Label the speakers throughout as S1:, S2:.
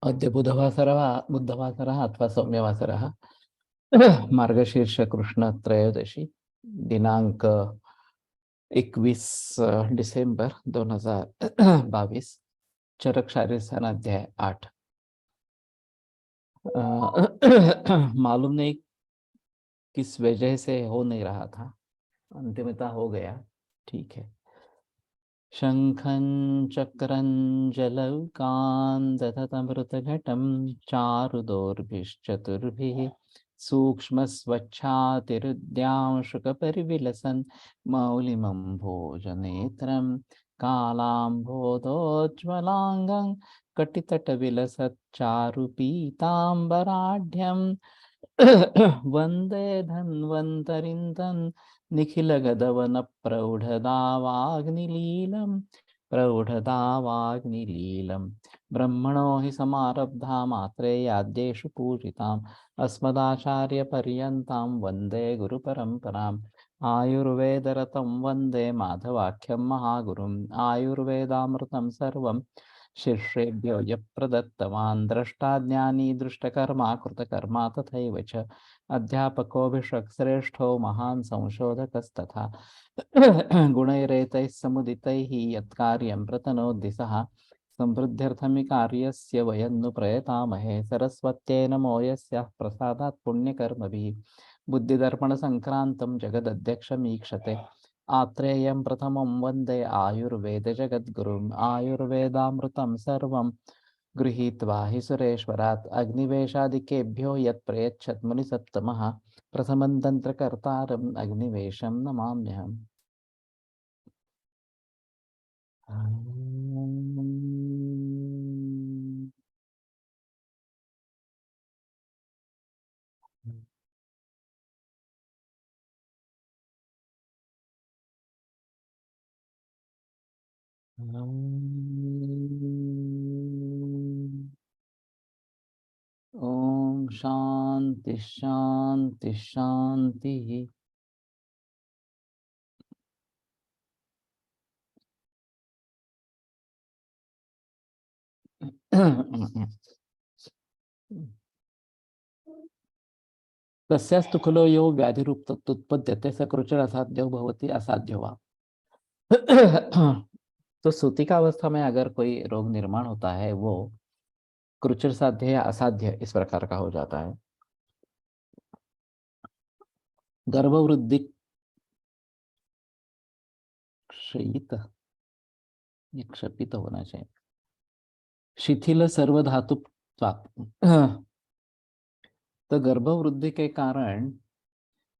S1: अद्य बुधवासरः अथवा सौम्यवासरः मार्गशीर्ष कृष्ण त्रयोदशी दिनांक 21 डिसेंबर 2022 चरक शारीर अध्याय 8। मालूम नहीं किस वजह से हो नहीं रहा था, अंतिमता हो गया। ठीक है। शंखं चक्रं जलौकान् दधतमृतघटं चारुदोर्भिश्चतुर्भिः सूक्ष्मस्वच्छातिरुद्यां शुकपरिविलसन् मौलिमं भोजनेत्रं कालाम्भोदोज्ज्वलाङ्गं कटितटविलसच्चारुपीताम्बराढ्यं वन्दे धन्वन्तरिं तं निखिलगदवनप्रौढदावाग्निलीलं ब्रह्मणो हि समारब्धा मात्रेयाद्येषु पूजिताम् अस्मदाचार्यपर्यन्तां वन्दे गुरुपरम्पराम् आयुर्वेदरतं वन्दे माधवाख्यं महागुरुम् आयुर्वेदामृतं सर्वं शिष्येभ्यो यः प्रदत्तवान् द्रष्टा ज्ञानी दृष्टकर्मा कृतकर्मा तथैव च अध्यापकोऽभिषक्श्रेष्ठो महान् संशोधकस्तथा गुणैरेतैः समुदितैः यत्कार्यं प्रतनोति सः समृद्ध्यर्थमिकार्यस्य वयं नु प्रयतामहे सरस्वत्यै नमो यस्याः प्रसादात् पुण्यकर्मभिः बुद्धिदर्पणसङ्क्रान्तं जगदध्यक्षमीक्षते आत्रेयं प्रथमं वन्दे आयुर्वेदजगद्गुरुम् आयुर्वेदामृतं सर्वं गृहीत्वा हि सुरेश्वरात् अग्निवेशादिकेभ्यो यत् प्रयच्छत् मुनिसत्तमः प्रथमं तन्त्रकर्तारम् अग्निवेशं नमाम्यहम्। ओम शांति शांति शांति। तस्यास्तु खलो यो व्याधिरूपतत्तुत्पद्यते स कृचर असाध्यो भवति असाध्यो वा। तो सूतिका अवस्था में अगर कोई रोग निर्माण होता है वो कृचर साध्य या असाध्य इस प्रकार का हो जाता है। गर्भवृद्धि क्षयित, ये क्षपित होना चाहिए। शिथिल सर्वधातु तो गर्भवृद्धि के कारण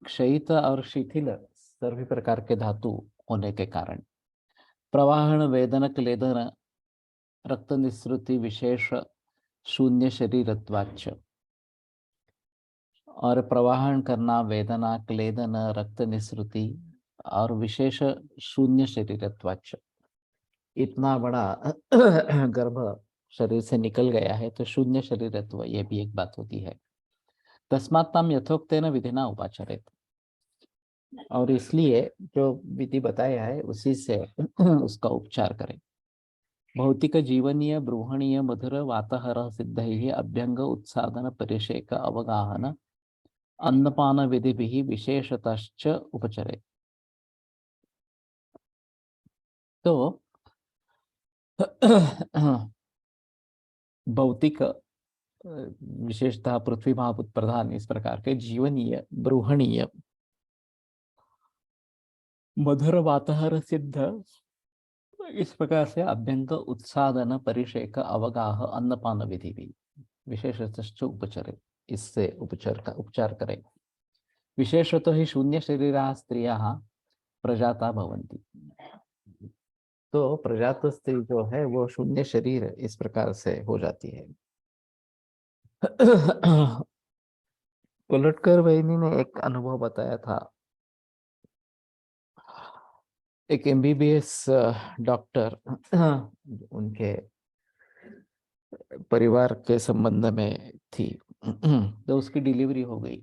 S1: क्षयित और शिथिल सभी प्रकार के धातु होने के कारण प्रवाहन वेदन क्लेदन रक्त निस्सृति विशेष शून्य शरीरत्वाच्च और प्रवाहन करना वेदना क्लेदन रक्त निस्सृति और विशेष शून्य शरीरत्वाच्च इतना बड़ा गर्भ शरीर से निकल गया है तो शून्य शरीरत्व ये भी एक बात होती है। तस्मात् ताम यथोक्तेन विधिना उपाचरेत, और इसलिए जो विधि बताया है उसी से उसका उपचार करें। भौतिक जीवनीय ब्रूहणीय मधुर वातहर सिद्धैः अभ्यंग उत्साधन परिषेक अवगाहन अन्नपान विधि भी विशेषतश्च उपचरे। तो भौतिक विशेषतः पृथ्वी महाभूत प्रधान इस प्रकार के जीवनीय ब्रूहणीय मधुर वातहर सिद्ध इस प्रकार से अभ्यंग उत्सादन परिषेक अवगाह अन्नपान विधि भी विशेषतश्च उपचरे, इससे उपचार करें। विशेषतः ही शून्य शरीरा स्त्रियाः प्रजाता भवन्ति। तो प्रजात स्त्री जो है वो शून्य शरीर इस प्रकार से हो जाती है। पलटकर बहनी ने एक अनुभव बताया था। एक एमबीबीएस डॉक्टर उनके परिवार के संबंध में थी, तो उसकी डिलीवरी हो गई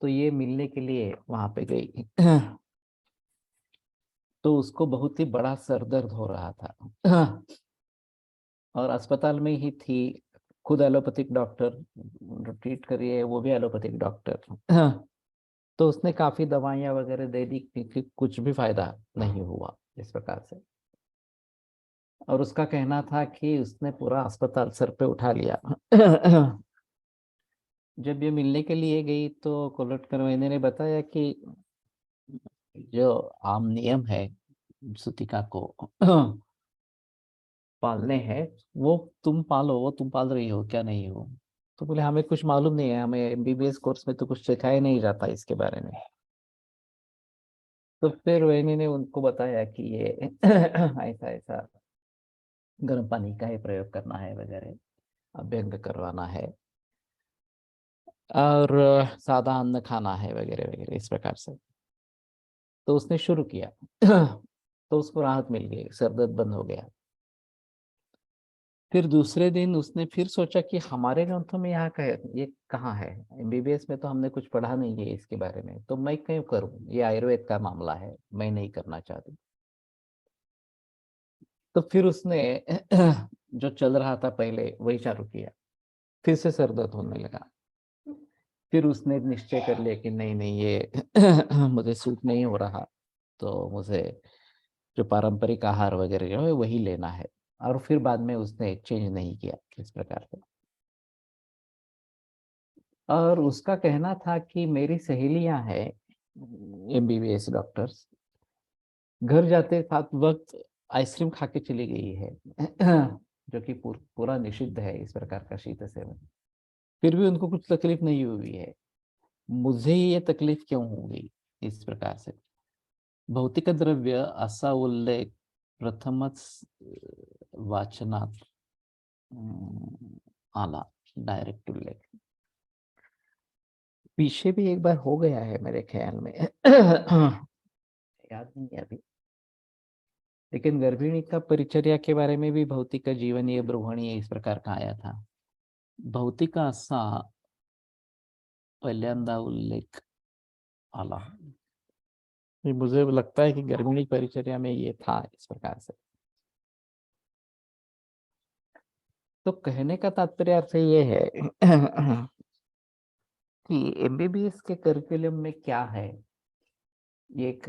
S1: तो ये मिलने के लिए वहां पे गई। तो उसको बहुत ही बड़ा सर दर्द हो रहा था। और अस्पताल में ही थी, खुद एलोपैथिक डॉक्टर जो ट्रीट करिए वो भी एलोपैथिक डॉक्टर। तो उसने काफी दवाइयाँ वगैरह दे दी, क्योंकि कुछ भी फायदा नहीं हुआ इस प्रकार से। और उसका कहना था कि उसने पूरा अस्पताल सर पे उठा लिया। जब ये मिलने के लिए गई तो कोलटकर मैंने ने बताया कि जो आम नियम है सूतिका को पालने हैं, वो तुम पालो, वो तुम पाल रही हो क्या नहीं हो। तो बोले हमें कुछ मालूम नहीं है, हमें एमबीबीएस कोर्स में तो कुछ सिखाया नहीं जाता इसके बारे में। तो फिर वैनी ने उनको बताया कि ये ऐसा ऐसा गर्म पानी का ही प्रयोग करना है वगैरह, अभ्यंग करवाना है, और सादा अन्न खाना है वगैरह वगैरह इस प्रकार से। तो उसने शुरू किया। तो उसको राहत मिल गई, सर दर्द बंद हो गया। फिर दूसरे दिन उसने फिर सोचा कि हमारे ग्रंथों में यहाँ कहे ये कहाँ है, एमबीबीएस में तो हमने कुछ पढ़ा नहीं है इसके बारे में, तो मैं क्यों करूँ, ये आयुर्वेद का मामला है, मैं नहीं करना चाहती। तो फिर उसने जो चल रहा था पहले वही चालू किया, फिर से सर दर्द होने लगा। फिर उसने निश्चय कर लिया कि नहीं नहीं ये मुझे सूट नहीं हो रहा, तो मुझे जो पारंपरिक आहार वगैरह जो है वही लेना है। और फिर बाद में उसने चेंज नहीं किया इस प्रकार से। और उसका कहना था कि मेरी सहेलियां हैं एमबीबीएस डॉक्टर्स, घर जाते साथ वक्त आइसक्रीम खा के चली गई है, जो कि पूरा निषिद्ध है इस प्रकार का शीत सेवन। फिर भी उनको कुछ तकलीफ नहीं हुई है, मुझे ये तकलीफ क्यों होगी इस प्रकार से। भौतिक द्रव्य असा उल्लेख प्रथमच वाचनात आला, डायरेक्ट उल्लेख पीछे भी एक बार हो गया है मेरे ख्याल में। याद नहीं है अभी। लेकिन गर्भिणी का परिचर्या के बारे में भी भौतिक जीवनीय ब्रुवणीय इस प्रकार का आया था। भौतिक असा पहिल्यांदा उल्लेख आला। ये मुझे लगता है कि गर्भिणी परिचर्या में ये था इस प्रकार से। तो कहने का तात्पर्य अर्थ ये है कि एमबीबीएस के करिकुलम में क्या है, ये एक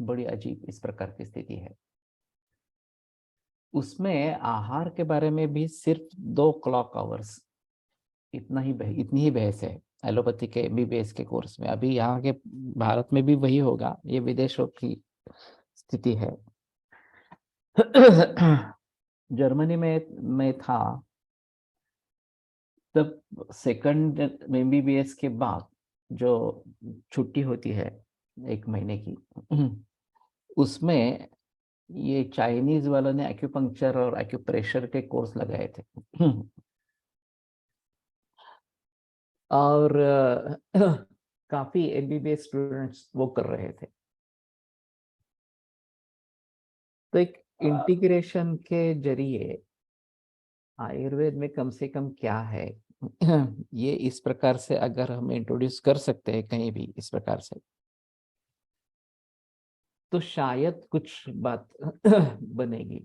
S1: बड़ी अजीब इस प्रकार की स्थिति है। उसमें आहार के बारे में भी सिर्फ 2 क्लॉक आवर्स, इतनी ही बहस है एलोपैथी के एमबीबीएस के कोर्स में। अभी यहाँ के भारत में भी वही होगा, ये विदेशों की स्थिति है। जर्मनी में था, तब सेकंड एमबीबीएस के बाद जो छुट्टी होती है 1 महीने की, उसमें ये चाइनीज वालों ने एक्यूपंक्चर और एक्यूप्रेशर के कोर्स लगाए थे। और काफी एमबीबीएस स्टूडेंट्स वो कर रहे थे। तो एक इंटीग्रेशन के जरिए आयुर्वेद में कम से कम क्या है, ये इस प्रकार से अगर हम इंट्रोड्यूस कर सकते हैं कहीं भी इस प्रकार से, तो शायद कुछ बात बनेगी।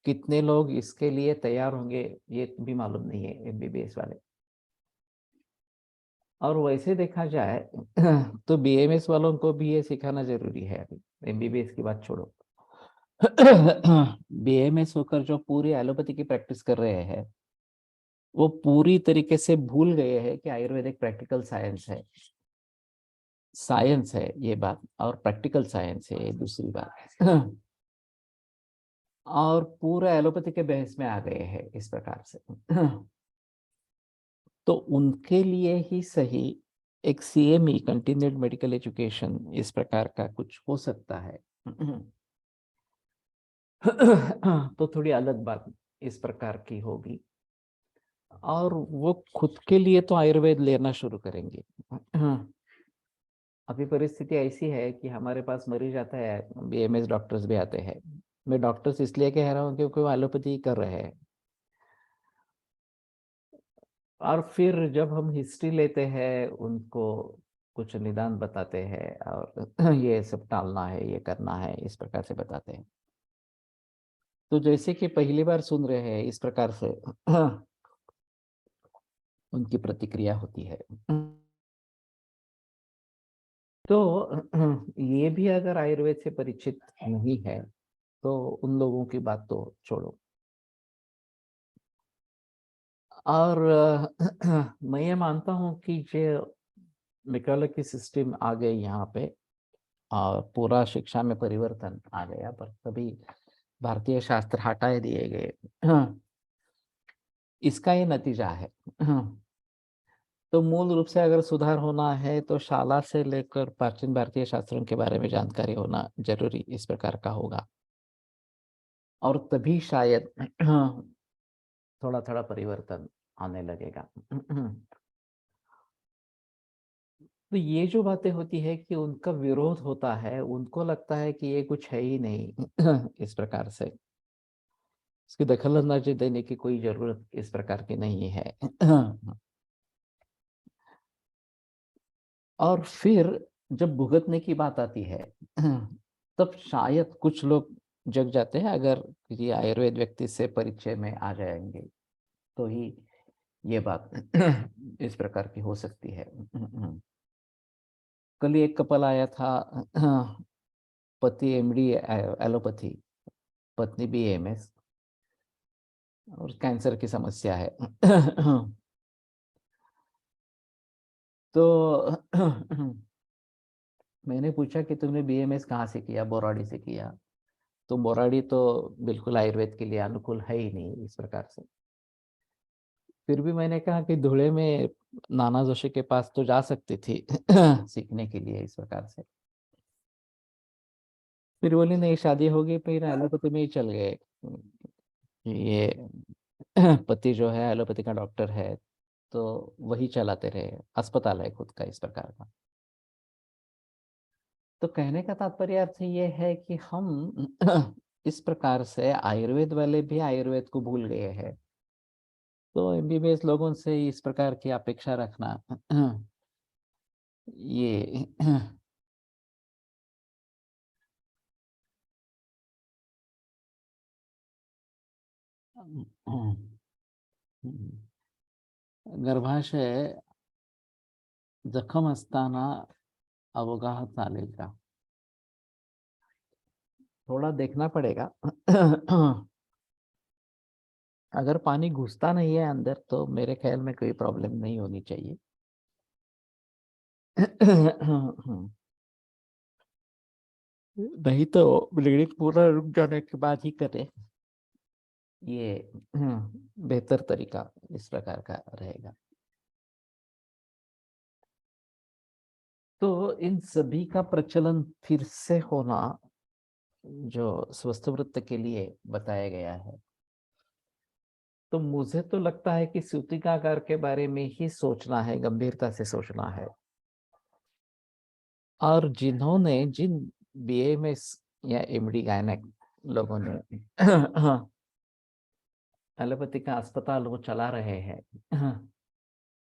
S1: कितने लोग इसके लिए तैयार होंगे ये भी मालूम नहीं है एमबीबीएस वाले। और वैसे देखा जाए तो बीएमएस वालों को भी ये सिखाना जरूरी है अभी, एमबीबीएस की बात छोड़ो। बीएमएस होकर जो पूरी एलोपैथी की प्रैक्टिस कर रहे हैं, वो पूरी तरीके से भूल गए हैं कि आयुर्वेद एक प्रैक्टिकल साइंस है। साइंस है ये बात, और प्रैक्टिकल साइंस है ये दूसरी बात। और पूरा एलोपैथी के बहस में आ गए हैं इस प्रकार से। तो उनके लिए ही सही एक सीएमई कंटिन्यूड मेडिकल एजुकेशन इस प्रकार का कुछ हो सकता है। तो थोड़ी अलग बात इस प्रकार की होगी, और वो खुद के लिए तो आयुर्वेद लेना शुरू करेंगे। अभी परिस्थिति ऐसी है कि हमारे पास मरीज आता है, बीएमएस डॉक्टर्स भी आते हैं। मैं डॉक्टर्स इसलिए कह रहा हूँ क्योंकि वो एलोपैथी कर रहे हैं। और फिर जब हम हिस्ट्री लेते हैं, उनको कुछ निदान बताते हैं और ये सब टालना है, ये करना है, इस प्रकार से बताते हैं। तो जैसे कि पहली बार सुन रहे हैं इस प्रकार से उनकी प्रतिक्रिया होती है। तो ये भी अगर आयुर्वेद से परिचित नहीं है तो उन लोगों की बात तो छोड़ो। और मैं ये मानता हूँ कि जो मेट्रोलॉजी सिस्टम आ गई यहाँ पे और पूरा शिक्षा में परिवर्तन आ गया, पर तभी भारतीय शास्त्र हटाए दिए गए। इसका ये नतीजा है। तो मूल रूप से अगर सुधार होना है तो शाला से लेकर प्राचीन भारतीय शास्त्रों के बारे में जानकारी होना जरूरी इस प्रकार का होगा, और तभी शायद थोड़ा थोड़ा परिवर्तन आने लगेगा। तो ये जो बातें होती है कि उनका विरोध होता है, उनको लगता है कि ये कुछ है ही नहीं इस प्रकार से इसकी दखल अंदाजी देने की कोई जरूरत इस प्रकार की नहीं है। और फिर जब भुगतने की बात आती है तब शायद कुछ लोग जग जाते हैं, अगर किसी आयुर्वेद व्यक्ति से परिचय में आ जाएंगे तो ही ये बात इस प्रकार की हो सकती है। कल ही एक कपल आया था, पति एमडी एलोपैथी, पत्नी भी एमएस, और कैंसर की समस्या है। तो मैंने पूछा कि तुमने बीएमएस कहाँ से किया? बोराड़ी से किया। तो बोराड़ी तो बिल्कुल आयुर्वेद के लिए अनुकूल है ही नहीं इस प्रकार से। फिर भी मैंने कहा कि धुले में नाना जोशी के पास तो जा सकती थी सीखने के लिए इस प्रकार से। फिर बोली नहीं, शादी हो गई, फिर एलोपैथी में ही चल गए। ये पति जो है एलोपैथी का डॉक्टर है, तो वही चलाते रहे, अस्पताल है खुद का इस प्रकार का। तो कहने का तात्पर्य अर्थ ये है कि हम इस प्रकार से आयुर्वेद वाले भी आयुर्वेद को भूल गए हैं। तो एमबीबीएस लोगों से इस प्रकार की अपेक्षा रखना ये गर्भाशय जखम असताना अवगाह चालेल का? थोड़ा देखना पड़ेगा। अगर पानी घुसता नहीं है अंदर तो मेरे ख्याल में कोई प्रॉब्लम नहीं होनी चाहिए। नहीं तो ब्लीडिंग पूरा रुक जाने के बाद ही करें, ये बेहतर तरीका इस प्रकार का रहेगा। तो इन सभी का प्रचलन फिर से होना जो स्वस्थ वृत्त के लिए बताया गया है, तो मुझे तो लगता है कि सूतिकागार के बारे में ही सोचना है, गंभीरता से सोचना है। और जिन्होंने जिन बीएमएस या एमडी गायनेक लोगों ने एलोपैथी का अस्पताल वो चला रहे हैं,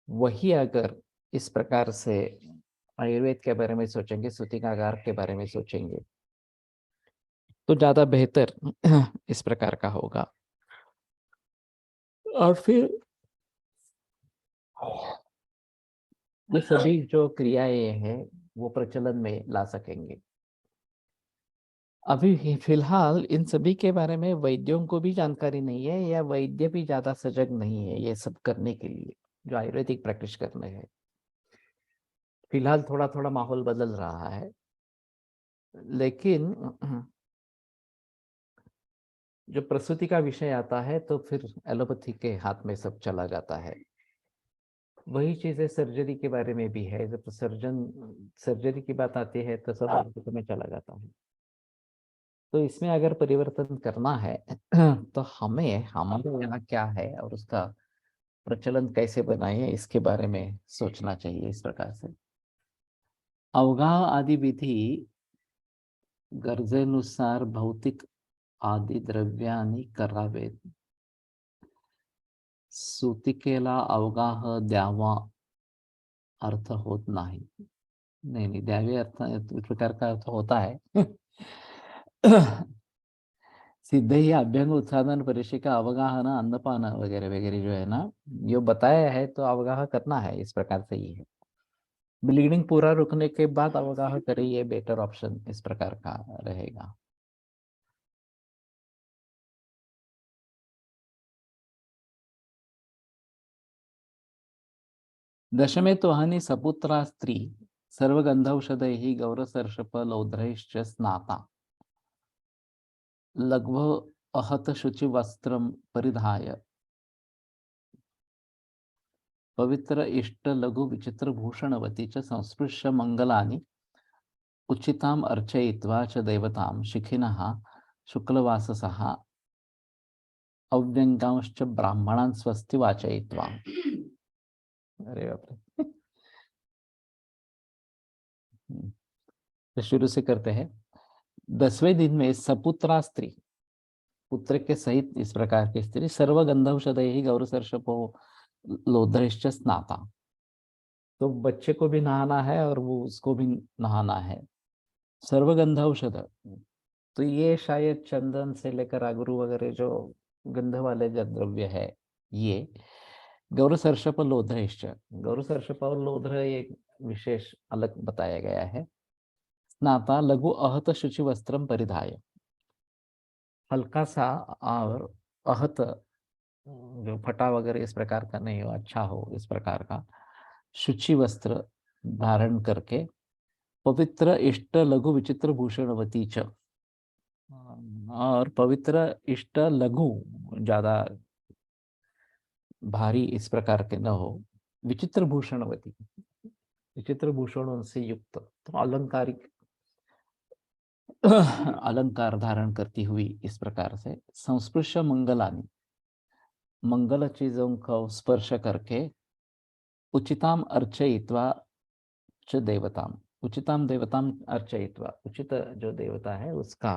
S1: वही अगर इस प्रकार से आयुर्वेद के बारे में सोचेंगे, सूतिकागार के बारे में सोचेंगे, तो ज्यादा बेहतर इस प्रकार का होगा। और फिर ये सभी जो क्रियाएं हैं वो प्रचलन में ला सकेंगे। अभी फिलहाल इन सभी के बारे में वैद्यों को भी जानकारी नहीं है, या वैद्य भी ज्यादा सजग नहीं है ये सब करने के लिए जो आयुर्वेदिक प्रैक्टिस करने हैं। फिलहाल थोड़ा थोड़ा माहौल बदल रहा है, लेकिन जो प्रसूति का विषय आता है तो फिर एलोपैथी के हाथ में सब चला जाता है। वही चीजें सर्जरी के बारे में भी है, जब सर्जरी की बात आती है तो सब एलोपैथी में चला जाता है। तो इसमें अगर परिवर्तन करना है तो हमें हमारे यहाँ क्या है और उसका प्रचलन कैसे बनाए इसके बारे में सोचना चाहिए इस प्रकार से। अवगाह आदि विधि गरजेनुसार भौतिक आदि द्रव्यानी करावेत, सुतिकेला अवगाह द्यावा अर्थ होत नाही। नहीं नहीं, द्यावे अर्थ इस प्रकार का अर्थ होता है। सीधे ही अभ्यंग उत्साधन परिशिका अवगाहन अन्नपान वगैरह वगैरह जो है ना, ये बताया है तो अवगाह करना है, इस प्रकार से ही है। ब्लीडिंग पूरा रुकने के बाद अवगाह करे, ये बेटर ऑप्शन इस प्रकार का रहेगा। दशमे तो हनि सपुत्रा स्त्री सर्वगंधौषधैः गौरसर्षपलौध्रैश्च स्नाता लघ्व अहत शुचि वस्त्रं परिधाय पवित्र इष्ट लघु विचित्र भूषणवती च संस्पृश्य मंगलानि उचिताम अर्चयित्वा च देवतां शिखिनः शुक्लवाससः अव्यंगांश्च ब्राह्मणान् स्वस्ति वाचयित्वा। अरे बाप रे। तो शुरू से करते हैं। 10वें दिन में सपुत्रा स्त्री, पुत्र के सहित इस प्रकार की स्त्री, सर्वगंधौषधैः गौरसर्षपो लोध्रैश्च स्नाता, तो बच्चे को भी नहाना है और वो उसको भी नहाना है। सर्वगंध औषध, तो ये शायद चंदन से लेकर अगरू वगैरह जो गंध वाले जो द्रव्य है ये। गौरसर्षप लोध्रैश्च, गौरसर्षप और लोध्र एक विशेष अलग बताया गया है। स्नाता लघु अहत शुचि वस्त्रम परिधाय, हल्का सा और अहत जो फटा वगैरह इस प्रकार का नहीं हो, अच्छा हो इस प्रकार का शुचि वस्त्र धारण करके, पवित्र इष्ट लघु विचित्र भूषणवती च, और पवित्र इष्ट लघु, ज्यादा भारी इस प्रकार के न हो, विचित्र भूषणवती, विचित्र भूषणों से युक्त, तो अलंकारिक अलंकार धारण करती हुई इस प्रकार से, संस्पृश मंगलानि, मंगल चीजों का स्पर्श करके, उचिताम अर्चयित्वा च देवताम, उचिताम देवताम अर्चयित्वा, उचित जो देवता है उसका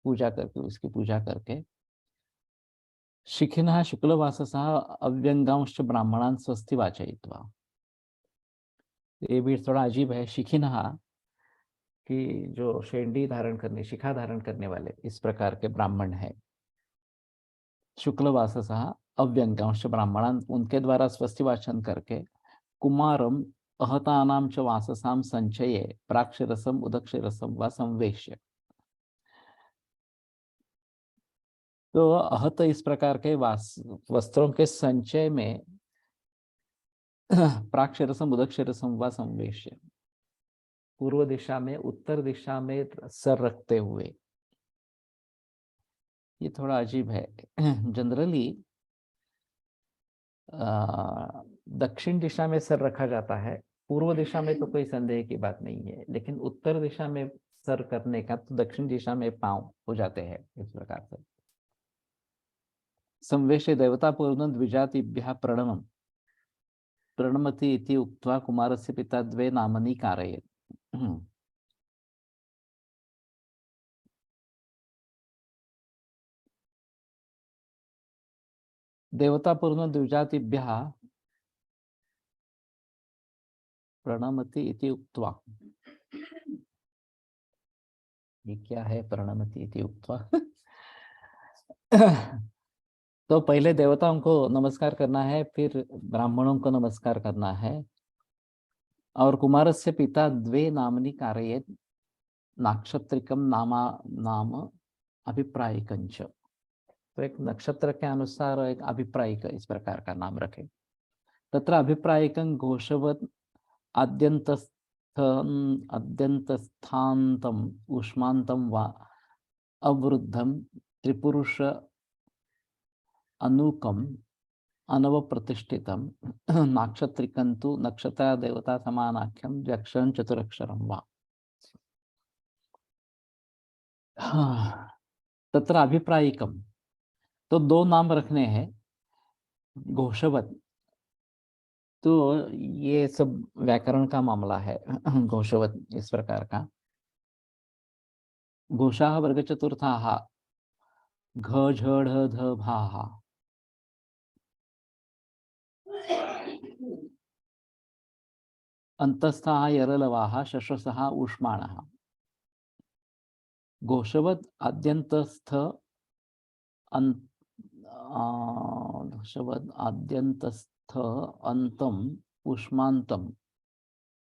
S1: पूजा करके, उसकी पूजा करके, शिखिनः शुक्लवाससः अव्यंगांश्च ब्राह्मणान् स्वस्ति वाचयित्वा। ये भी थोड़ा अजीब है। शिखिनः कि जो शेंडी धारण करने, शिखा धारण करने वाले इस प्रकार के ब्राह्मण है, शुक्लवाससः अव्यंगांश्च ब्राह्मणान्, उनके द्वारा स्वस्ति वाचन करके, कुमारम अहतानां च वाससां संचये प्राक्षरसम उदक्षरसम व संवेश्य, तो अहत इस प्रकार के वस्त्रों के संचय में प्राक्षरसम उदक्षरसम व संवेश्य, पूर्व दिशा में उत्तर दिशा में सर रखते हुए। ये थोड़ा अजीब है। जनरली दक्षिण दिशा में सर रखा जाता है, पूर्व दिशा में तो कोई संदेह की बात नहीं है, लेकिन उत्तर दिशा में सर करने का तो दक्षिण दिशा में पांव हो जाते हैं इस प्रकार से। संवेश देवता पूर्ण द्विजातिभ्यः प्रणमम् प्रणमति इति उक्त्वा कुमारस्य पिता द्वे नामनि कारयेत्। देवता पूर्ण द्विजातिभ्यः प्रणमति इति उक्त्वा, ये क्या है प्रणमति इति उक्त्वा? तो पहले देवताओं को नमस्कार करना है, फिर ब्राह्मणों को नमस्कार करना है। और कुमारस्य पिता द्वे नामनि कारयेत् नाक्षत्रिकम नामा नाम अभिप्रायिकंच, तो एक नक्षत्र के अनुसार एक अभिप्रायिक इस प्रकार का नाम रखे। तत्र अभिप्रायिकं घोषवत् आद्यन्तस्थान्तम् ऊष्मान्तं वा अवरुद्धं त्रिपुरुष अनुकम अनवप्रतिष्ठितं नाक्षत्रिकं तु नक्षत्र देवता समानाख्यं द्व्यक्षरं चतुरक्षरं वा। तत्र अभिप्रायिकम, तो दो नाम रखने हैं। घोषवत, तो ये सब व्याकरण का मामला है। घोषवत इस प्रकार का। घोषाः वर्ग चतुर्थाः घ झ ढ ध भाः, अंतस्थाः यरलवाः शश्वसः ऊष्माणः। घोषवत आद्यंतस्थ शब्द आद्यंतस्थ अंतम उष्मांतम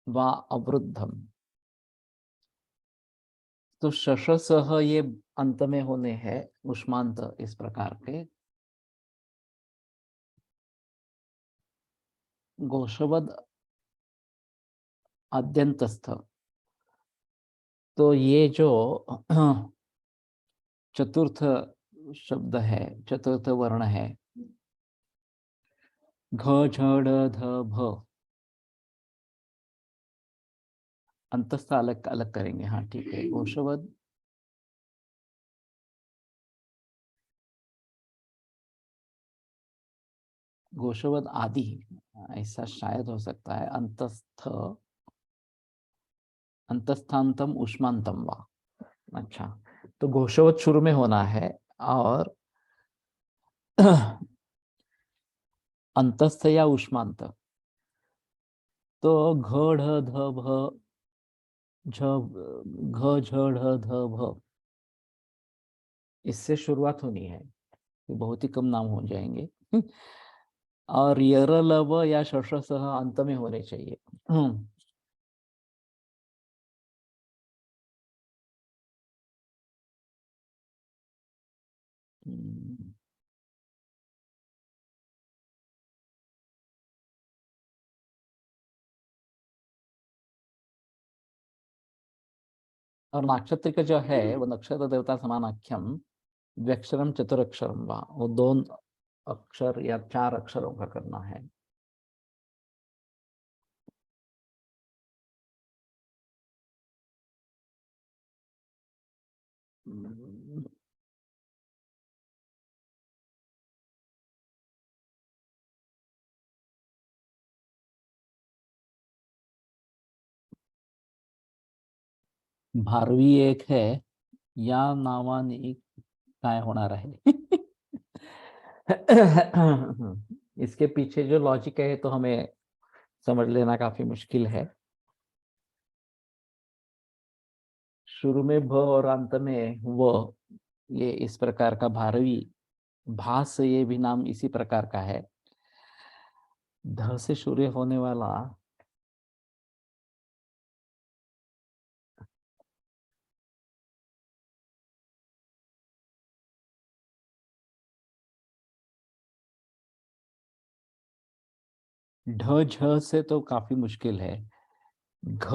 S1: वा अवरुद्धम। तो शशसह ये अंत में होने हैं उष्मांत इस प्रकार के। घोषवद आद्यंतस्थ, तो ये जो चतुर्थ शब्द है, चतुर्थ वर्ण है, घ झ ढ ध भ, अंतस्थ अलग अलग करेंगे। हाँ ठीक है। घोषवद घोषवद आदि, ऐसा शायद हो सकता है। अंतस्थ अंतस्थान्तम उष्मांतम वा। अच्छा, तो घोषवत शुरू में होना है और अंतस्थ या उष्मांत, तो घ ढ ध भ झ घ झ ढ ध भ, इससे शुरुआत होनी है। ये बहुत ही कम नाम हो जाएंगे। और यर लव या शश सह अंत में होने चाहिए। और नक्षत्र का जो है वो नक्षत्र देवता समानाख्यम द्व्यक्षरम चतुरक्षरम वा, वो दोन अक्षर या चार अक्षरों का करना है। भारवी एक है या नावानी काय होणार आहे। इसके पीछे जो लॉजिक है तो हमें समझ लेना काफी मुश्किल है। शुरू में भ और अंत में व, ये इस प्रकार का भारवी, भास ये भी नाम इसी प्रकार का है। ध से शुरू होने वाला ढ झ से तो काफी मुश्किल है। घ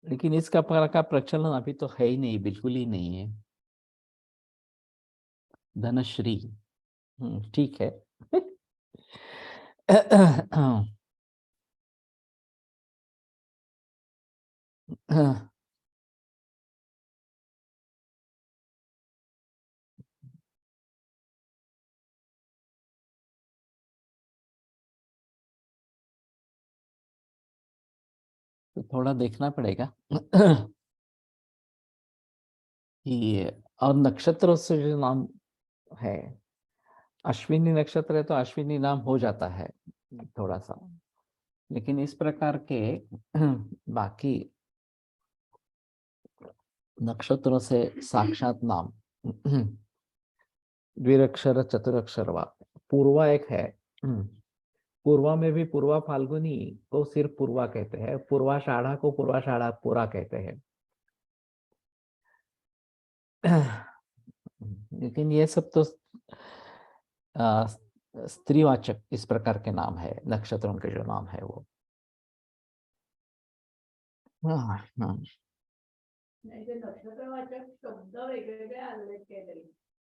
S1: लेकिन इसका का प्रचलन अभी तो है ही नहीं, बिल्कुल ही नहीं है। धनश्री, ठीक है। तो थोड़ा देखना पड़ेगा। कि और नक्षत्र से जो नाम है, अश्विनी नक्षत्र है तो अश्विनी नाम हो जाता है थोड़ा सा, लेकिन इस प्रकार के बाकी नक्षत्रों से साक्षात नाम द्विअक्षर चतुरक्षर वा। पूर्वा एक है, पूर्वा में भी पूर्वा फाल्गुनी को सिर्फ पूर्वा कहते हैं, पूर्वाषाढ़ा को पूर्वाषाढ़ा पूरा कहते हैं। लेकिन ये सब तो आ, स्त्रीवाचक इस प्रकार के नाम है, नक्षत्रों के जो नाम है वो। हाँ हाँ।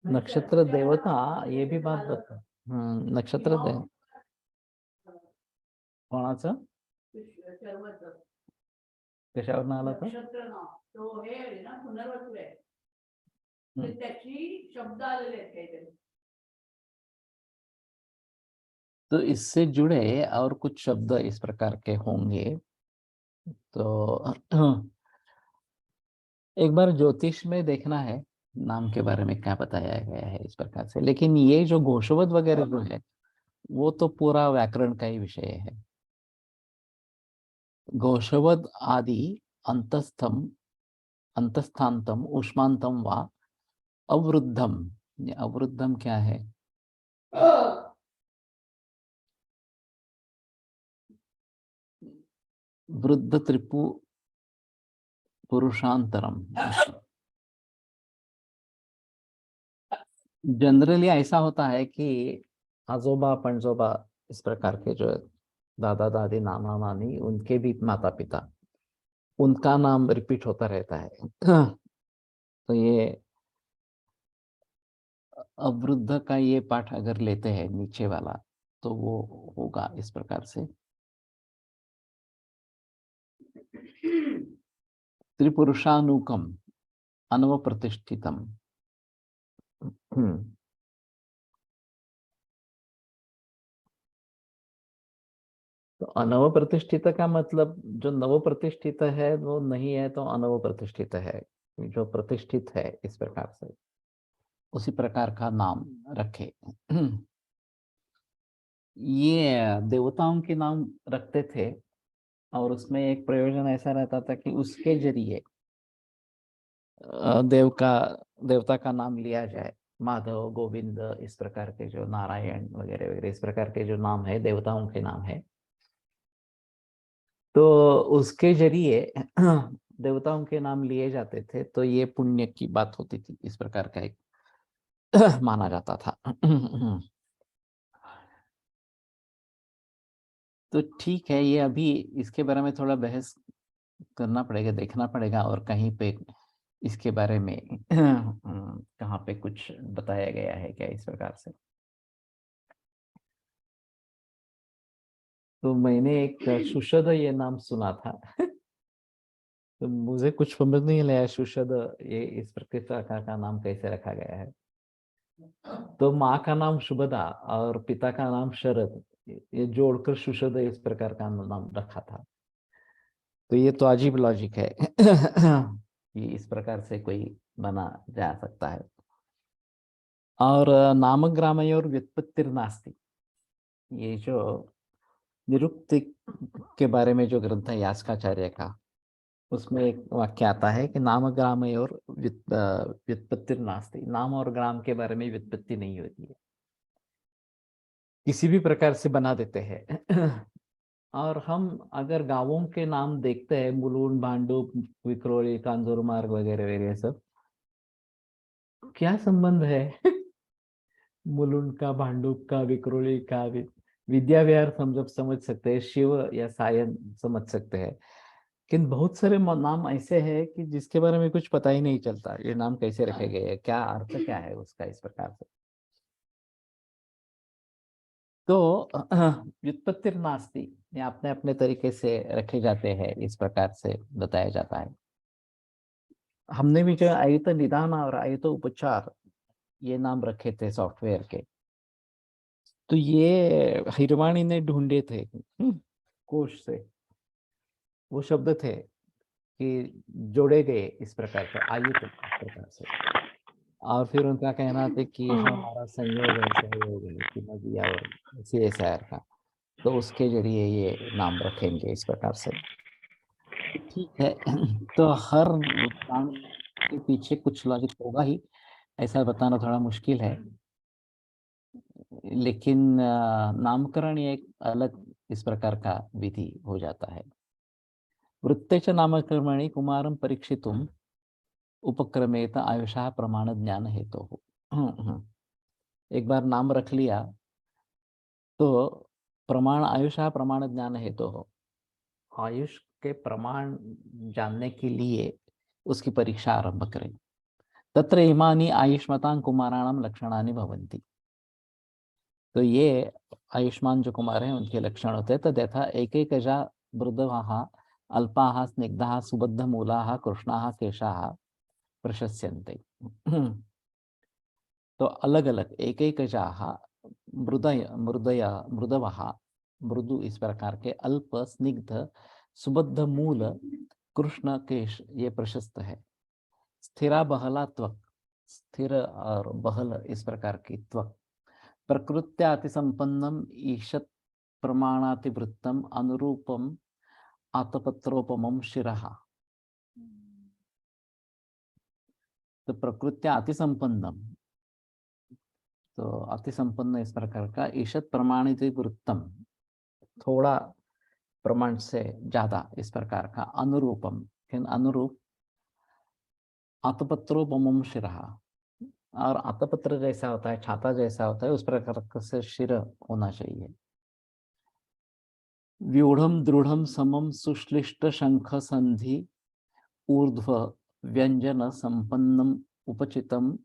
S1: नक्षत्र देवता, ये भी बात बता। नक्षत्र देव कोणाचं कशावर आला तर तो इससे जुड़े और कुछ शब्द इस प्रकार के होंगे। तो एक बार ज्योतिष में देखना है नाम के बारे में क्या बताया गया है इस प्रकार से। लेकिन ये जो घोषवद वगैरह जो है वो तो पूरा व्याकरण का ही विषय है। घोषवद आदि अंतस्थान्तम ऊष्मांतम वा अवरुद्धम। ये अवरुद्धम क्या है? वृद्ध त्रिपु पुरुषांतरम। जनरली ऐसा होता है कि आजोबा पणजोबा इस प्रकार के जो दादा दादी नाना नानी उनके भी माता पिता, उनका नाम रिपीट होता रहता है। तो ये अवृद्ध का ये पाठ अगर लेते हैं नीचे वाला, तो वो होगा इस प्रकार से। त्रिपुरुषानुकम अनवप्रतिष्ठितम। हम्म। तो अनव प्रतिष्ठित का मतलब जो नव प्रतिष्ठित है वो नहीं है, तो अनव प्रतिष्ठित है। जो प्रतिष्ठित है इस प्रकार से उसी प्रकार का नाम रखे। ये देवताओं के नाम रखते थे, और उसमें एक प्रयोजन ऐसा रहता था कि उसके जरिए देवता का नाम लिया जाए। माधव गोविंद इस प्रकार के जो नारायण वगैरह वगैरह इस प्रकार के जो नाम है देवताओं के नाम है, तो उसके जरिए देवताओं के नाम लिए जाते थे, तो ये पुण्य की बात होती थी, इस प्रकार का एक माना जाता था। तो ठीक है, ये अभी इसके बारे में थोड़ा बहस करना पड़ेगा, देखना पड़ेगा, और कहीं पे इसके बारे में कहाँ पे कुछ बताया गया है क्या इस प्रकार से। तो मैंने एक सुषद ये नाम सुना था। तो मुझे कुछ समझ नहीं आया सुषद ये इस प्रकार का नाम कैसे रखा गया है। तो माँ का नाम शुभदा और पिता का नाम शरद, ये जोड़कर सुषद इस प्रकार का नाम रखा था। तो ये तो अजीब लॉजिक है कि इस प्रकार से कोई बना जा सकता है। और नामग्रामयोर व्युत्पत्तिर्नास्ति, ये जो निरुक्ति के बारे में जो ग्रंथ है यास्काचार्य का, उसमें एक वाक्य आता है कि नाम ग्रामयोर व्युत्पत्तिर्नास्ति, नाम और ग्राम के बारे में व्युत्पत्ति नहीं होती है, किसी भी प्रकार से बना देते हैं। और हम अगर गांवों के नाम देखते हैं, मुलुंड भांडुप विक्रोली कांजूरमार्ग वगैरह वगैरह सब, क्या संबंध है? मुलुंड का, भांडुप का, विक्रोली का, विद्या विहार हम जब समझ सकते हैं, शिव या सायन समझ सकते हैं, लेकिन बहुत सारे नाम ऐसे हैं कि जिसके बारे में कुछ पता ही नहीं चलता, ये नाम कैसे रखे गए हैं, क्या अर्थ क्या है उसका इस प्रकार से। तो व्युत्पत्ति नास्ति, ये अपने अपने तरीके से रखे जाते हैं, इस प्रकार से बताया जाता है। हमने भी जो आयुत निदान और आयुत उपचार ये नाम रखे थे सॉफ्टवेयर के, तो ये हिरवाणी ने ढूंढे थे कोश से, वो शब्द थे कि जोड़े गए इस प्रकार से आयुत इस प्रकार से। और फिर उनका कहना था कि यह हमारा संयोग है, सहयोग है कि नदिया और इसी शहर का, तो उसके जरिए ये नाम रखेंगे इस प्रकार से। ठीक है। तो हर काम के पीछे कुछ लॉजिक होगा ही, ऐसा बताना थोड़ा मुश्किल है, लेकिन नामकरण ये एक अलग इस प्रकार का विधि हो जाता है। वृत्तेच नामकर्मणि कुमारं परीक्षितुम उपक्रमेत आयुषा प्रमाण ज्ञान हेतु हो। एक बार नाम रख लिया तो प्रमाण आयुषा प्रमाण ज्ञान हेतु हो, आयुष के प्रमाण जानने के लिए उसकी परीक्षा आरंभ करें। तत्र इमानि आयुष्मतां कुमाराणां लक्षणानि भवन्ति। तो ये आयुष्मान जो कुमार हैं उनके लक्षण होते हैं। तो यथा एकैकजा मृदवाः अल्पाः स्निग्धाः सुबद्धमूलाः कृष्णाः केशाः प्रशस्यन्ते। तो अलग अलग एकैकजाः मृदवः मृदु इस प्रकार के, अल्प स्निग्ध सुबद्ध मूल कृष्ण केश ये प्रशस्त है। स्थिरा बहला त्वक, स्थिर और बहल इस प्रकार की त्वक। प्रकृत्या अति संपन्नम ईशत प्रमाणातिवृत्तम अनुरूपम आतपत्रोपमं शिरः। तो प्रकृत्या अतिसंपन्नम, तो अतिसंपन्न इस प्रकार का ईशत प्रमाणित वृत्तम, थोड़ा प्रमाण से ज्यादा इस प्रकार का अनुरूपम, फिर अनुरूप आतपत्रोपमं शिरः, और आतपत्र जैसा होता है, छाता जैसा होता है, उस प्रकार से शिर होना चाहिए। व्यूढ़म दृढ़म समम सुश्लिष्ट शंख संधि ऊर्ध्व व्यंजन संपन्नम उपचितम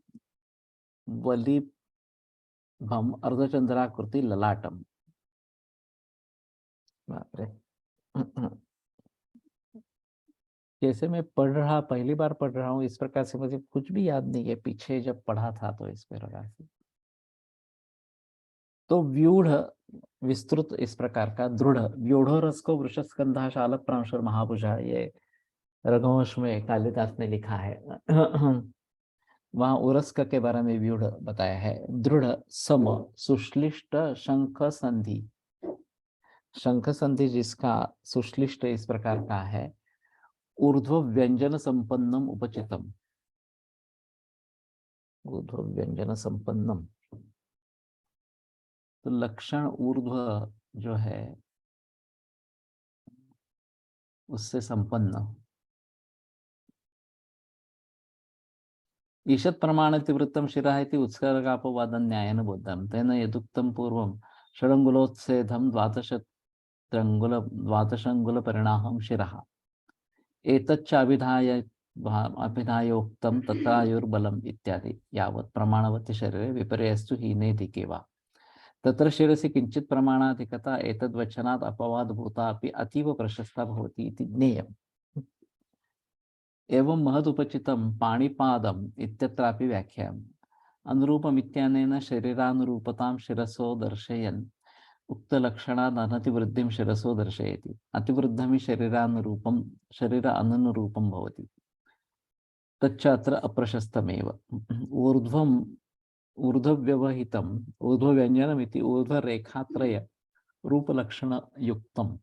S1: वलिभम अर्धचंद्राकृति ललाटम। बाप रे। जैसे मैं पढ़ रहा, पहली बार पढ़ रहा हूँ, इस प्रकार से मुझे कुछ भी याद नहीं है, पीछे जब पढ़ा था तो इस प्रकार से। तो व्यूढ़ विस्तृत इस प्रकार का, दृढ़ व्यूढ़ रस को वृषस्कंधा शाल प्रांशुर महाभुजा, ये रघुवंश में कालिदास ने लिखा है। वहां उरस्क के बारे में व्यूढ़ बताया है। दृढ़ सम सुश्लिष्ट शंख संधि, शंख संधि जिसका सुश्लिष्ट इस प्रकार का है, ऊर्ध्व व्यंजन संपन्नम उपचितम, ऊर्ध्व व्यंजन संपन्नम, तो लक्षण ऊर्ध्व जो है उससे संपन्न। ईशत् प्रमाणति वृत्तम शिरः इति उत्सर्गापवादं न्यायेन बोद्धं तेन यदुक्तं पूर्वं षडङ्गुलोत्सेधं द्वादशाङ्गुल परिणामं शिरः एतच्च अभिधायोक्तं तत्रायुर्बलम् इत्यादि यावत् प्रमाणवति शरीरे विपर्यस्तु हीनेति केवा तत्र शिरसि किञ्चित् प्रमाणाधिकता एतद्वचनात् अपवादभूता अपि अतीव प्रशस्ता भवति इति ज्ञेयम्। एवं महदुपचितं पाणिपादम् इत्यत्रापि व्याख्याम्। अनुरूपमित्यनेन शरीरानुरूपतां शिरसो दर्शयन् उक्तलक्षणात् अनतिवृद्धिं शिरसो दर्शयति। अतिवृद्धं शरीरानुरूपं शरीर अनुरूपं भवति, तच्च अत्र अप्रशस्तमेव। ऊर्ध्वम् ऊर्ध्वव्यवहितम् ऊर्ध्वव्यञ्जनमिति ऊर्ध्वरेखात्रय रूपलक्षणयुक्तम्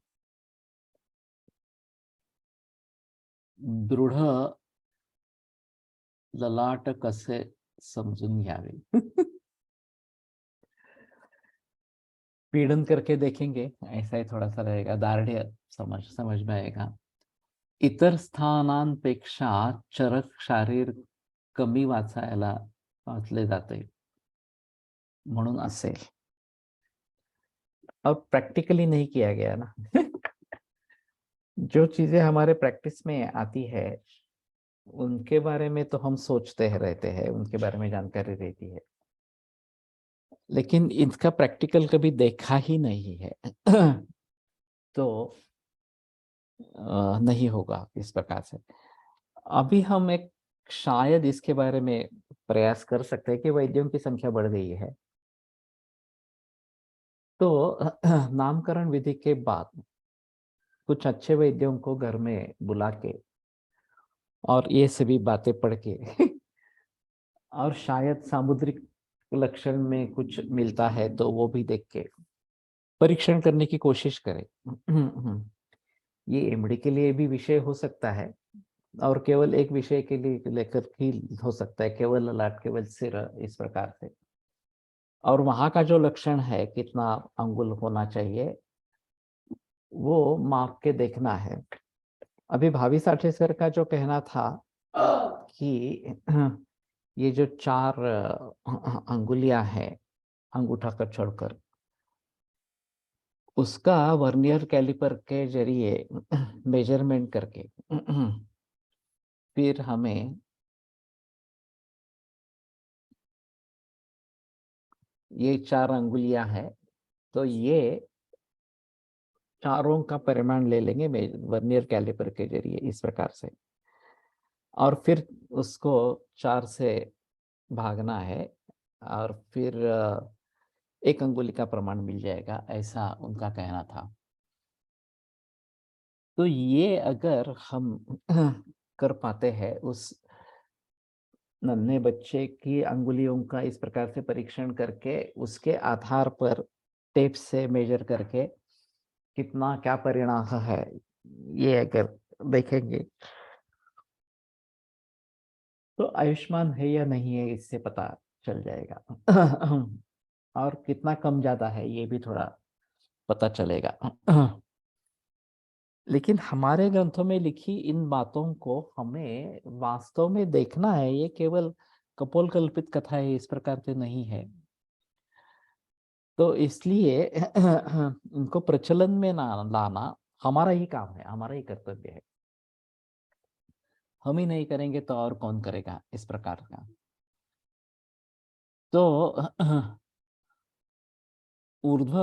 S1: दृढ ललाट कसे समजून घ्यावे। पीड़न करके देखेंगे, ऐसा ही थोड़ा सा रहेगा, दार्ढ्य समझ में आएगा। इतर स्थानांपेक्षा चरक शारीर कमी वाचले जाते म्हणून असेल, और प्रैक्टिकली नहीं किया गया ना। जो चीजें हमारे प्रैक्टिस में आती है उनके बारे में तो हम सोचते हैं रहते हैं, उनके बारे में जानकारी रहती है, लेकिन इसका प्रैक्टिकल कभी देखा ही नहीं है। तो नहीं होगा इस प्रकार से। अभी हम एक शायद इसके बारे में प्रयास कर सकते हैं कि वैद्यों की संख्या बढ़ गई है, तो नामकरण विधि के बाद कुछ अच्छे वैद्यों को घर में बुला के और ये सभी बातें पढ़ के और शायद सामुद्रिक लक्षण में कुछ मिलता है तो वो भी देख के परीक्षण करने की कोशिश करें। ये एमडी के लिए भी विषय हो सकता है, और केवल एक विषय के लिए लेकर ही हो सकता है, केवल ललाट, केवल सिर, इस प्रकार से। और वहां का जो लक्षण है, कितना अंगुल होना चाहिए, वो माप के देखना है। अभी भावी साठेसर का जो कहना था कि ये जो 4 अंगुलियां हैं अंगूठा का छोड़कर, उसका वर्नियर कैलिपर के जरिए मेजरमेंट करके फिर हमें ये 4 अंगुलियां हैं, तो ये चारों का परिमाण ले लेंगे वर्नियर कैलिपर के जरिए इस प्रकार से, और फिर उसको 4 से भागना है, और फिर 1 अंगुली का प्रमाण मिल जाएगा, ऐसा उनका कहना था। तो ये अगर हम कर पाते हैं, उस नन्हे बच्चे की अंगुलियों का इस प्रकार से परीक्षण करके उसके आधार पर टेप से मेजर करके कितना क्या परिणाम है, ये अगर देखेंगे तो आयुष्मान है या नहीं है इससे पता चल जाएगा। और कितना कम ज्यादा है ये भी थोड़ा पता चलेगा। लेकिन हमारे ग्रंथों में लिखी इन बातों को हमें वास्तव में देखना है, ये केवल कपोल कल्पित कथा है, इस प्रकार से नहीं है। तो इसलिए इनको प्रचलन में ना लाना हमारा ही काम है, हमारा ही कर्तव्य है। हम ही नहीं करेंगे तो और कौन करेगा इस प्रकार का। तो ऊर्ध्व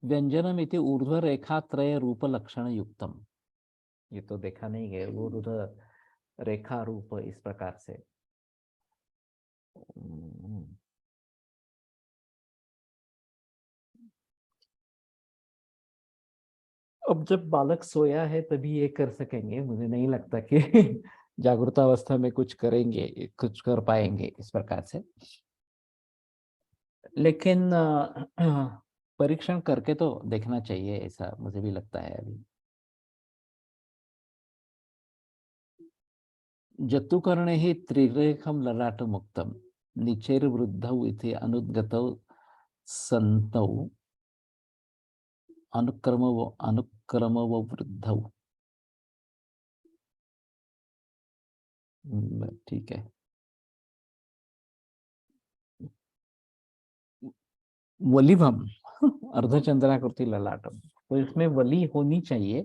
S1: व्यंजनम इति ऊर्ध्व रेखा त्रय रूप लक्षण युक्तम, ये तो देखा नहीं है ऊर्ध्व रेखा रूप इस प्रकार से। अब जब बालक सोया है तभी ये कर सकेंगे, मुझे नहीं लगता कि जागृतावस्था में कुछ करेंगे, कुछ कर पाएंगे इस प्रकार से। लेकिन परीक्षण करके तो देखना चाहिए, ऐसा मुझे भी लगता है अभी। जत्तुकर्णे ही त्रिरेखम ललाट मुक्तम निचेर वृद्धौ इति अनुद्गतौ संतौ अनुक्रम व वृद्धौ। ठीक है। वलिभम अर्धचंद्राकृति ललाटम, तो इसमें वली होनी चाहिए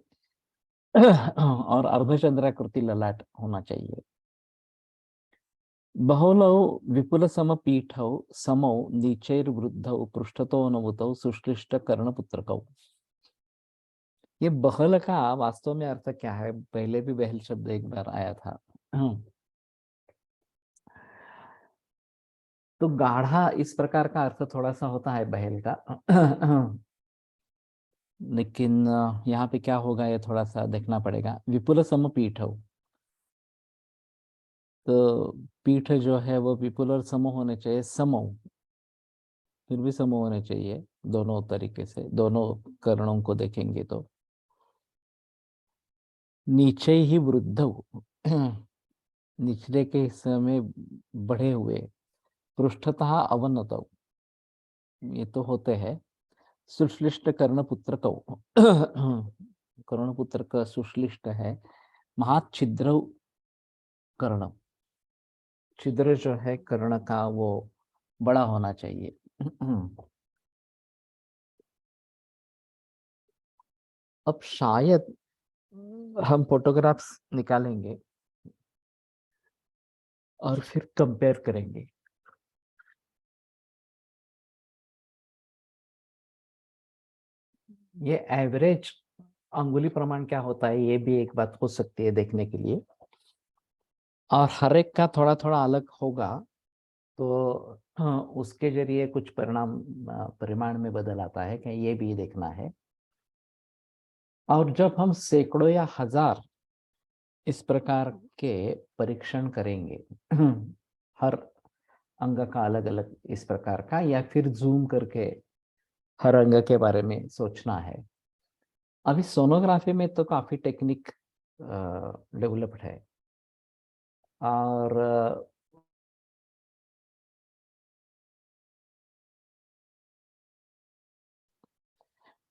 S1: और अर्धचंद्राकृति ललाट होना चाहिए। बहुलौ विपुल समपीठौ समौ नीचैर्वृद्धौ पृष्ठतो अनुभूतौ सुश्लिष्ट कर्णपुत्रकौ। ये बहल का वास्तव में अर्थ क्या है, पहले भी बहल शब्द एक बार आया था। तो गाढ़ा इस प्रकार का अर्थ थोड़ा सा होता है बहल का। लेकिन यहाँ पे क्या होगा ये थोड़ा सा देखना पड़ेगा। विपुल समपीठ हो, तो पीठ जो है वो विपुल और सम होने चाहिए, समो फिर भी सम होने चाहिए दोनों तरीके से, दोनों कर्णों को देखेंगे तो। नीचे ही वृद्ध निचले के हिस्से में बढ़े हुए, पृष्ठतः अवनत, ये तो होते हैं। सुश्लिष्ट कर्णपुत्र को कर्णपुत्र का सुश्लिष्ट है। महाच्छिद्र कर्ण, छिद्र जो है कर्ण का वो बड़ा होना चाहिए। अब शायद हम फोटोग्राफ्स निकालेंगे और फिर कंपेयर करेंगे। ये एवरेज अंगुली प्रमाण क्या होता है ये भी एक बात हो सकती है देखने के लिए, और हर एक का थोड़ा थोड़ा अलग होगा, तो उसके जरिए कुछ परिणाम परिमाण में बदल आता है, क्या ये भी देखना है। और जब हम सैकड़ों या हजार इस प्रकार के परीक्षण करेंगे, हर अंग का अलग अलग इस प्रकार का, या फिर जूम करके हर अंग के बारे में सोचना है। अभी सोनोग्राफी में तो काफी टेक्निक डेवलप्ड है, और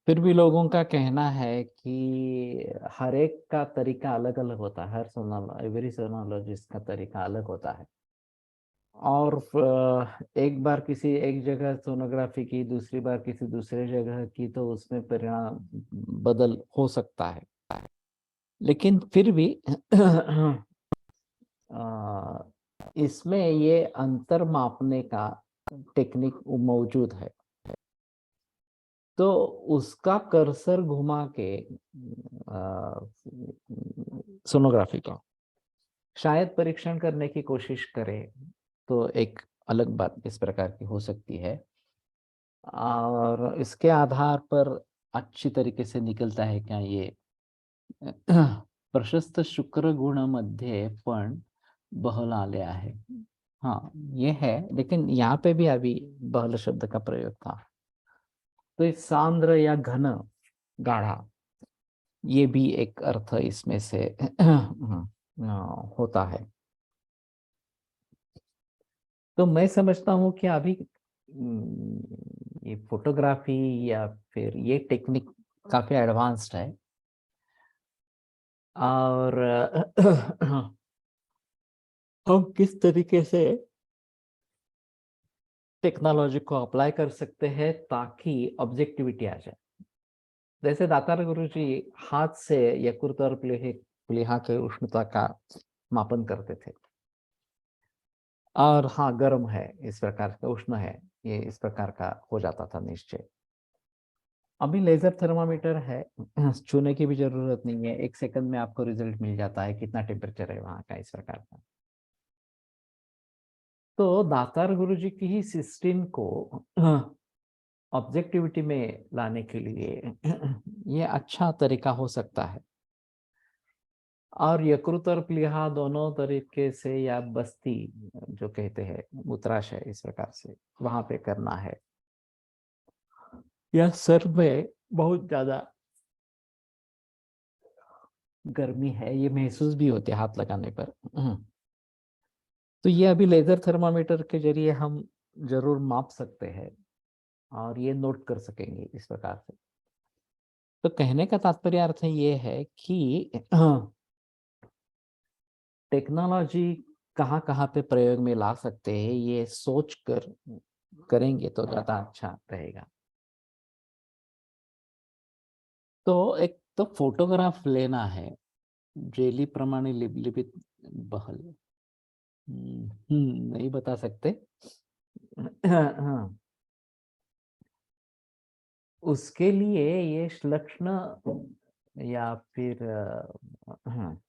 S1: फिर भी लोगों का कहना है कि हर एक का तरीका अलग अलग होता है, हर एवरी सोनोलॉजिस्ट का तरीका अलग होता है। और एक बार किसी एक जगह सोनोग्राफी की, दूसरी बार किसी दूसरे जगह की, तो उसमें परिणाम बदल हो सकता है। लेकिन फिर भी इसमें ये अंतर मापने का टेक्निक मौजूद है। तो उसका कर्सर घुमा के सोनोग्राफी का शायद परीक्षण करने की कोशिश करें, तो एक अलग बात इस प्रकार की हो सकती है। और इसके आधार पर अच्छी तरीके से निकलता है क्या ये प्रशस्त शुक्र गुण मध्ये पण बहल आले आहे। हाँ ये है, लेकिन यहाँ पे भी अभी बहल शब्द का प्रयोग था। तो ये सांद्र या घन, गाढ़ा, ये भी एक अर्थ इसमें से होता है। तो मैं समझता हूँ कि अभी ये फोटोग्राफी या फिर ये टेक्निक काफी एडवांस्ड है, और हम किस तरीके से टेक्नोलॉजी को अप्लाई कर सकते हैं ताकि ऑब्जेक्टिविटी आ जाए। जैसे दातार गुरु जी हाथ से यकृत और प्लीहा के उष्णता का मापन करते थे, और हाँ गर्म है इस प्रकार का, उष्ण है ये इस प्रकार का हो जाता था निश्चय। अभी लेजर थर्मामीटर है, छूने की भी जरूरत नहीं है, 1 सेकंड में आपको रिजल्ट मिल जाता है कितना टेम्परेचर है वहां का, इस प्रकार का। तो दातार गुरु जी की ही सिस्टीम को ऑब्जेक्टिविटी में लाने के लिए ये अच्छा तरीका हो सकता है। और यकृत और प्लीहा दोनों तरीके से, या बस्ती जो कहते हैं मूत्राशय, इस प्रकार से वहां पे करना है, या सर में बहुत ज्यादा गर्मी है ये महसूस भी होती है हाथ लगाने पर, तो ये अभी लेजर थर्मामीटर के जरिए हम जरूर माप सकते हैं और ये नोट कर सकेंगे इस प्रकार से। तो कहने का तात्पर्य अर्थ ये है कि टेक्नोलॉजी कहाँ कहाँ पे प्रयोग में ला सकते हैं, ये सोच कर करेंगे तो ज्यादा अच्छा रहेगा। तो एक तो फोटोग्राफ लेना है, जेली प्रमाणे लिपित बहल, नहीं बता सकते। हाँ, उसके लिए ये श्लक्ष्ण या फिर हाँ,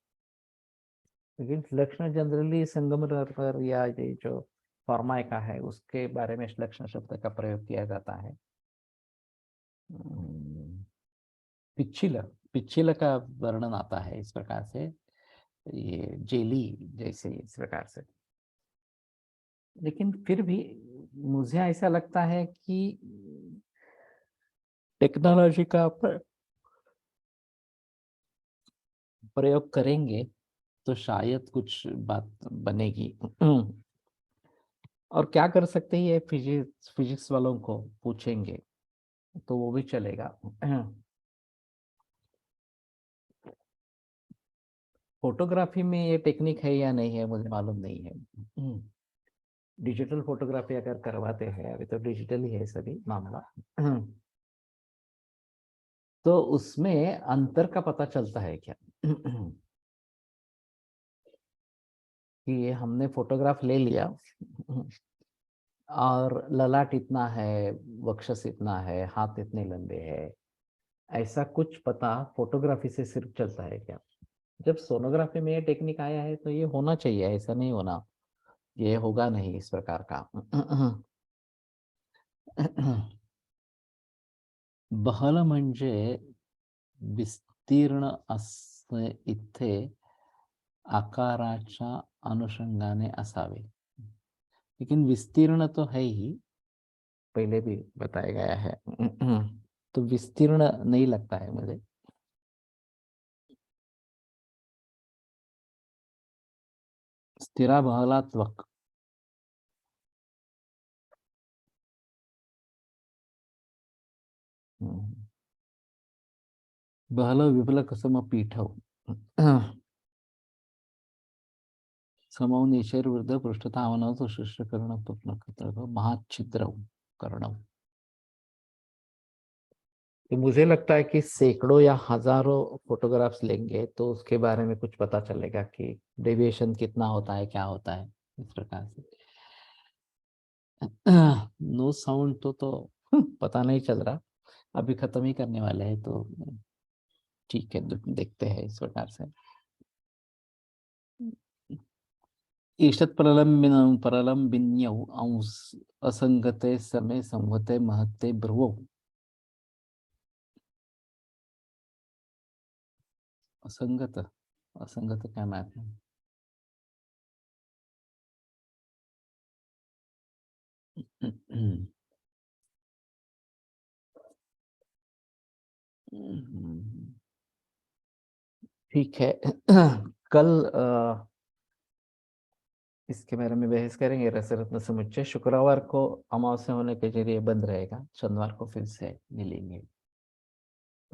S1: लेकिन श्लक्ष्ण जनरली संगमरमर पर, या ये जो फॉर्माइका है उसके बारे में श्लक्ष्ण शब्द का प्रयोग किया जाता है। हम्म, पिच्छिल, पिच्छिल का वर्णन आता है इस प्रकार से, ये जेली जैसे इस प्रकार से। लेकिन फिर भी मुझे ऐसा लगता है कि टेक्नोलॉजी का प्रयोग करेंगे तो शायद कुछ बात बनेगी। और क्या कर सकते हैं, ये फिजिक्स फिजिक्स वालों को पूछेंगे तो वो भी चलेगा। फोटोग्राफी में ये टेक्निक है या नहीं है मुझे मालूम नहीं है। डिजिटल फोटोग्राफी अगर करवाते हैं, अभी तो डिजिटल ही है सभी मामला, तो उसमें अंतर का पता चलता है क्या? कि ये हमने फोटोग्राफ ले लिया और ललाट इतना है, वक्षस इतना है, हाथ इतने लंबे है, ऐसा कुछ पता फोटोग्राफी से सिर्फ चलता है क्या? जब सोनोग्राफी में ये टेक्निक आया है तो ये होना चाहिए, ऐसा नहीं होना, ये होगा नहीं इस प्रकार का। बहल म्हणजे विस्तीर्ण असणे इथे आकाराच्या अनुषंगाने असावे। लेकिन विस्तीर्ण तो है ही, पहले भी बताया गया है। तो विस्तीर्ण नहीं लगता है मुझे। स्थिरा बहलात्वक, बहल विफल कसम पीठव, समौन ईश्वर विरुद्ध पृष्ठता अवनव शिष्य कर्ण महाच्छिद्र कर्ण। तो मुझे लगता है कि सैकड़ों या हजारों फोटोग्राफ्स लेंगे तो उसके बारे में कुछ पता चलेगा कि डेविएशन कितना होता है, क्या होता है, इस प्रकार से। नो साउंड तो पता नहीं चल रहा, अभी खत्म ही करने वाले हैं, तो ठीक है देखते हैं इस प्रकार से। ईषत् प्रलम्बिन्यौ अंस असंगते समय संवते महत्ते ब्रुवौ। असंगत, असंगत क्या मैथ है? ठीक है। कल इसके बारे में बहस करेंगे रसरत्न समुच्चय। शुक्रवार को अमावस्या होने के जरिए बंद रहेगा, शनिवार को फिर से मिलेंगे।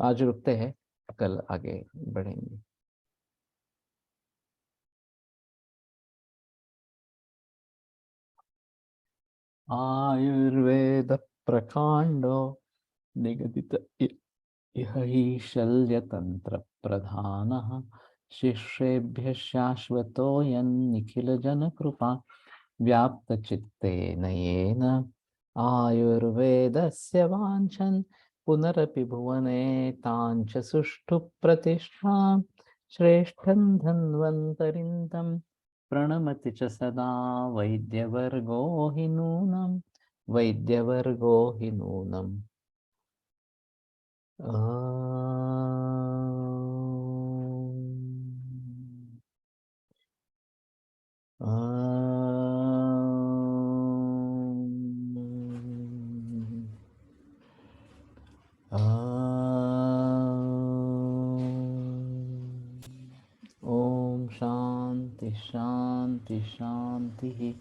S1: आज रुकते हैं, कल आगे बढ़ेंगे। आयुर्वेद प्रकांडो निगदित इह हि शल्यतंत्र प्रधानः शिष्येभ्यः शाश्वतोऽयं निखिलजनकृपा व्याप्तचित्तेन येन आयुर्वेदस्य वाञ्छन् पुनरपि भुवने ताञ्च सुष्ठु प्रतिष्ठां श्रेष्ठं धन्वन्तरिं तं प्रणमति च सदा वैद्यवर्गो हि नूनं वैद्यवर्गो हि नूनम्। ओम शांति शांति शांति।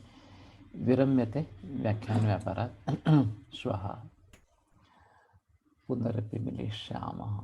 S1: विरम्यते व्याख्यानव्यापारात्। श्वः पुनरपि मिलिष्यामः।